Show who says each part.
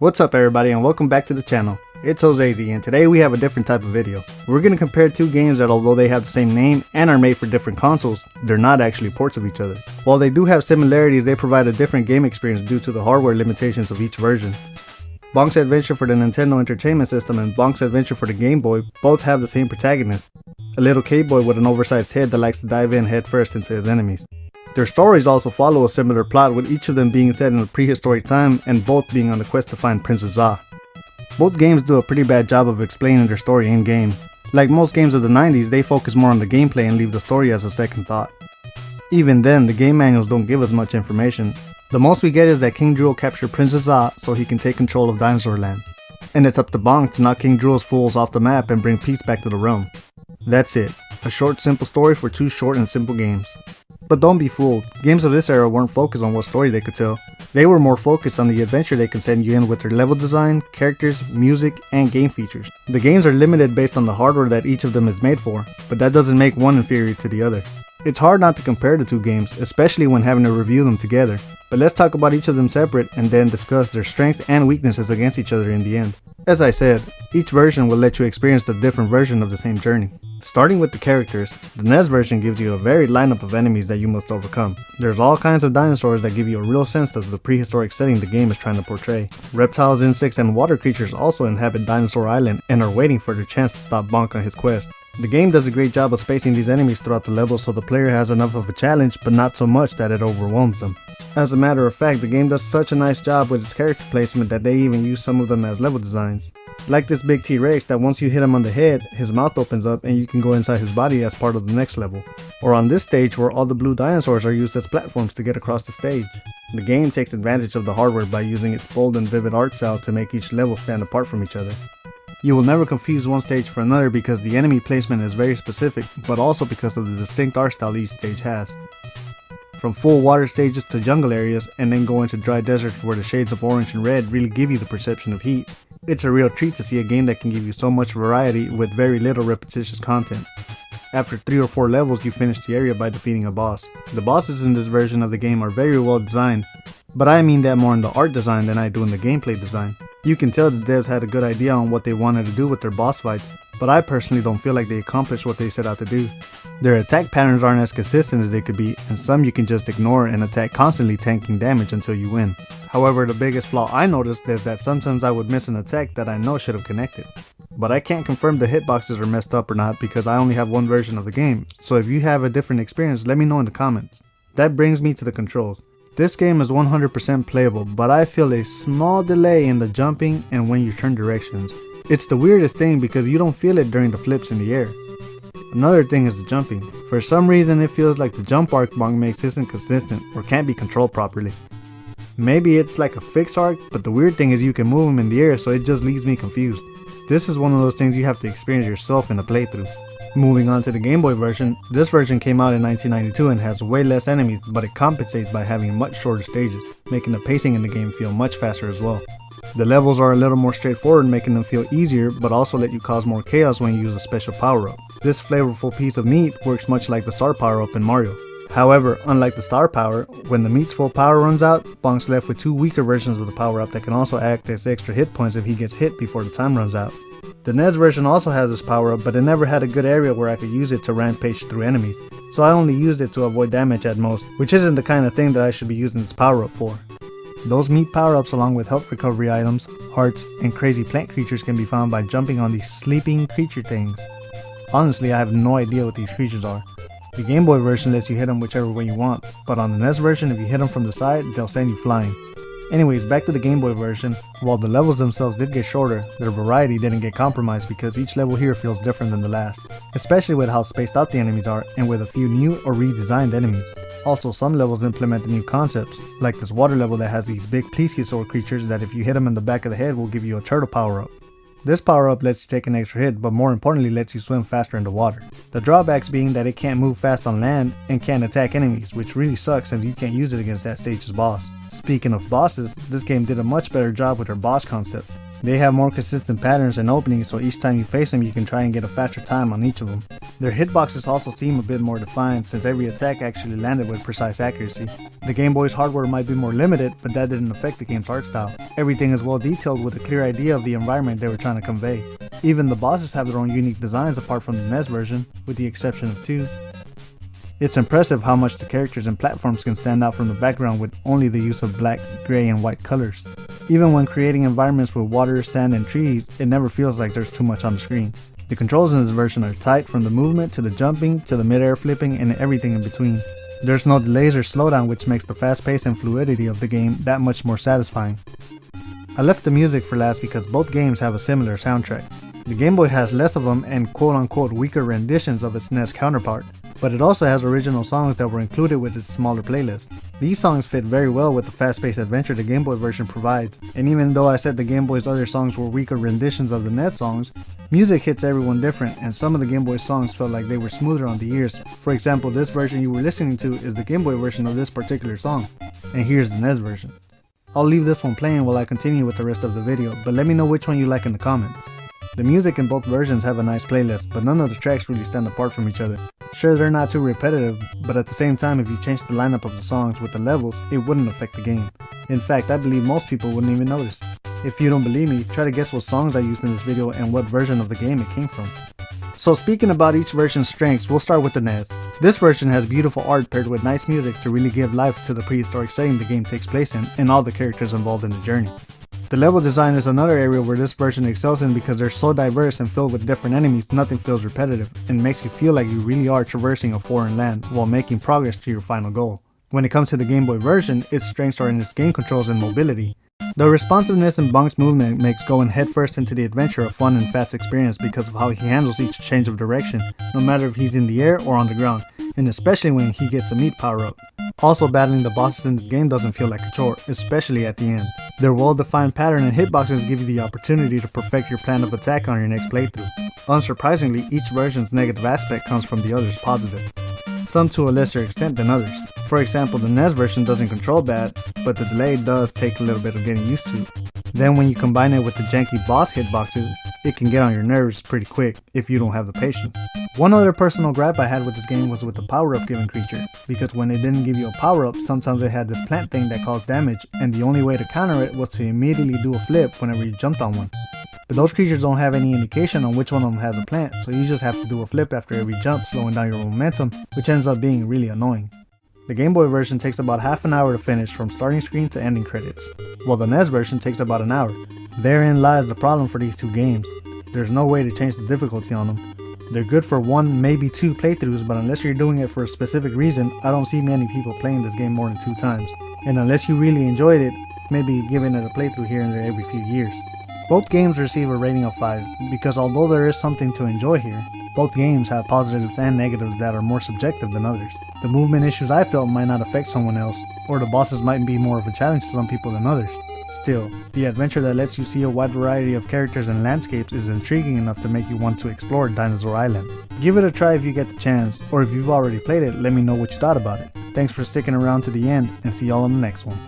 Speaker 1: What's up everybody and welcome back to the channel. It's Jose and today we have a different type of video. We're going to compare two games that although they have the same name and are made for different consoles, they're not actually ports of each other. While they do have similarities, they provide a different game experience due to the hardware limitations of each version. BONK'S Adventure for the Nintendo Entertainment System and BONK'S Adventure for the Game Boy both have the same protagonist, a little K-boy with an oversized head that likes to dive in head first into his enemies. Their stories also follow a similar plot, with each of them being set in a prehistoric time and both being on the quest to find Princess Za. Both games do a pretty bad job of explaining their story in-game. Like most games of the 90s, they focus more on the gameplay and leave the story as a second thought. Even then, the game manuals don't give us much information. The most we get is that King Drool captured Princess Za so he can take control of Dinosaur Land. And it's up to Bonk to knock King Drool's fools off the map and bring peace back to the realm. That's it. A short, simple story for two short and simple games. But don't be fooled, games of this era weren't focused on what story they could tell. They were more focused on the adventure they could send you in with their level design, characters, music, and game features. The games are limited based on the hardware that each of them is made for, but that doesn't make one inferior to the other. It's hard not to compare the two games, especially when having to review them together, but let's talk about each of them separate and then discuss their strengths and weaknesses against each other in the end. As I said, each version will let you experience the different version of the same journey. Starting with the characters, the NES version gives you a varied lineup of enemies that you must overcome. There's all kinds of dinosaurs that give you a real sense of the prehistoric setting the game is trying to portray. Reptiles, insects, and water creatures also inhabit Dinosaur Island and are waiting for their chance to stop Bonk on his quest. The game does a great job of spacing these enemies throughout the level so the player has enough of a challenge but not so much that it overwhelms them. As a matter of fact, the game does such a nice job with its character placement that they even use some of them as level designs. Like this big T-Rex that once you hit him on the head, his mouth opens up and you can go inside his body as part of the next level. Or on this stage where all the blue dinosaurs are used as platforms to get across the stage. The game takes advantage of the hardware by using its bold and vivid art style to make each level stand apart from each other. You will never confuse one stage for another because the enemy placement is very specific, but also because of the distinct art style each stage has. From full water stages to jungle areas, and then go into dry deserts where the shades of orange and red really give you the perception of heat. It's a real treat to see a game that can give you so much variety with very little repetitious content. After 3 or 4 levels, you finish the area by defeating a boss. The bosses in this version of the game are very well designed, but I mean that more in the art design than I do in the gameplay design. You can tell the devs had a good idea on what they wanted to do with their boss fights, but I personally don't feel like they accomplished what they set out to do. Their attack patterns aren't as consistent as they could be, and some you can just ignore and attack constantly tanking damage until you win. However, the biggest flaw I noticed is that sometimes I would miss an attack that I know should have connected. But I can't confirm the hitboxes are messed up or not because I only have one version of the game, so if you have a different experience, let me know in the comments. That brings me to the controls. This game is 100% playable, but I feel a small delay in the jumping and when you turn directions. It's the weirdest thing because you don't feel it during the flips in the air. Another thing is the jumping. For some reason it feels like the jump arc Bonk makes isn't consistent or can't be controlled properly. Maybe it's like a fixed arc, but the weird thing is you can move him in the air, so it just leaves me confused. This is one of those things you have to experience yourself in a playthrough. Moving on to the Game Boy version, this version came out in 1992 and has way less enemies, but it compensates by having much shorter stages, making the pacing in the game feel much faster as well. The levels are a little more straightforward, making them feel easier, but also let you cause more chaos when you use a special power-up. This flavorful piece of meat works much like the star power-up in Mario. However, unlike the star power, when the meat's full power runs out, Bonk's left with 2 weaker versions of the power-up that can also act as extra hit points if he gets hit before the time runs out. The NES version also has this power-up, but it never had a good area where I could use it to rampage through enemies, so I only used it to avoid damage at most, which isn't the kind of thing that I should be using this power-up for. Those meat power-ups along with health recovery items, hearts, and crazy plant creatures can be found by jumping on these sleeping creature things. Honestly, I have no idea what these creatures are. The Game Boy version lets you hit them whichever way you want, but on the NES version if you hit them from the side, they'll send you flying. Anyways, back to the Game Boy version. While the levels themselves did get shorter, their variety didn't get compromised because each level here feels different than the last, especially with how spaced out the enemies are and with a few new or redesigned enemies. Also, some levels implement new concepts, like this water level that has these big plesiosaur creatures that if you hit them in the back of the head will give you a turtle power-up. This power-up lets you take an extra hit, but more importantly lets you swim faster in the water. The drawbacks being that it can't move fast on land and can't attack enemies, which really sucks since you can't use it against that stage's boss. Speaking of bosses, this game did a much better job with their boss concept. They have more consistent patterns and openings, so each time you face them you can try and get a faster time on each of them. Their hitboxes also seem a bit more defined since every attack actually landed with precise accuracy. The Game Boy's hardware might be more limited, but that didn't affect the game's art style. Everything is well detailed with a clear idea of the environment they were trying to convey. Even the bosses have their own unique designs apart from the NES version, with the exception of two. It's impressive how much the characters and platforms can stand out from the background with only the use of black, gray, and white colors. Even when creating environments with water, sand, and trees, it never feels like there's too much on the screen. The controls in this version are tight from the movement to the jumping to the mid-air flipping and everything in between. There's no delays or slowdown, which makes the fast pace and fluidity of the game that much more satisfying. I left the music for last because both games have a similar soundtrack. The Game Boy has less of them and quote-unquote weaker renditions of its NES counterpart, but it also has original songs that were included with its smaller playlist. These songs fit very well with the fast-paced adventure the Game Boy version provides, and even though I said the Game Boy's other songs were weaker renditions of the NES songs, music hits everyone different, and some of the Game Boy songs felt like they were smoother on the ears. For example, this version you were listening to is the Game Boy version of this particular song, and here's the NES version. I'll leave this one playing while I continue with the rest of the video, but let me know which one you like in the comments. The music in both versions have a nice playlist, but none of the tracks really stand apart from each other. Sure, they're not too repetitive, but at the same time, if you change the lineup of the songs with the levels, it wouldn't affect the game. In fact, I believe most people wouldn't even notice. If you don't believe me, try to guess what songs I used in this video and what version of the game it came from. So speaking about each version's strengths, we'll start with the NES. This version has beautiful art paired with nice music to really give life to the prehistoric setting the game takes place in and all the characters involved in the journey. The level design is another area where this version excels in because they're so diverse and filled with different enemies, nothing feels repetitive, and makes you feel like you really are traversing a foreign land while making progress to your final goal. When it comes to the Game Boy version, its strengths are in its game controls and mobility. The responsiveness in BONK'S movement makes going headfirst into the adventure a fun and fast experience because of how he handles each change of direction, no matter if he's in the air or on the ground, and especially when he gets a meat power-up. Also, battling the bosses in this game doesn't feel like a chore, especially at the end. Their well-defined pattern and hitboxes give you the opportunity to perfect your plan of attack on your next playthrough. Unsurprisingly, each version's negative aspect comes from the other's positive, some to a lesser extent than others. For example, the NES version doesn't control bad, but the delay does take a little bit of getting used to. Then when you combine it with the janky boss hitboxes, it can get on your nerves pretty quick if you don't have the patience. One other personal gripe I had with this game was with the power-up given creature, because when it didn't give you a power-up, sometimes it had this plant thing that caused damage, and the only way to counter it was to immediately do a flip whenever you jumped on one. But those creatures don't have any indication on which one of them has a plant, so you just have to do a flip after every jump, slowing down your momentum, which ends up being really annoying. The Game Boy version takes about half an hour to finish from starting screen to ending credits, while the NES version takes about an hour. Therein lies the problem for these two games. There's no way to change the difficulty on them. They're good for one, maybe two playthroughs, but unless you're doing it for a specific reason, I don't see many people playing this game more than 2 times. And unless you really enjoyed it, maybe giving it a playthrough here and there every few years. Both games receive a rating of 5, because although there is something to enjoy here, both games have positives and negatives that are more subjective than others. The movement issues I felt might not affect someone else, or the bosses might be more of a challenge to some people than others. Still, the adventure that lets you see a wide variety of characters and landscapes is intriguing enough to make you want to explore Dinosaur Island. Give it a try if you get the chance, or if you've already played it, let me know what you thought about it. Thanks for sticking around to the end, and see y'all on the next one.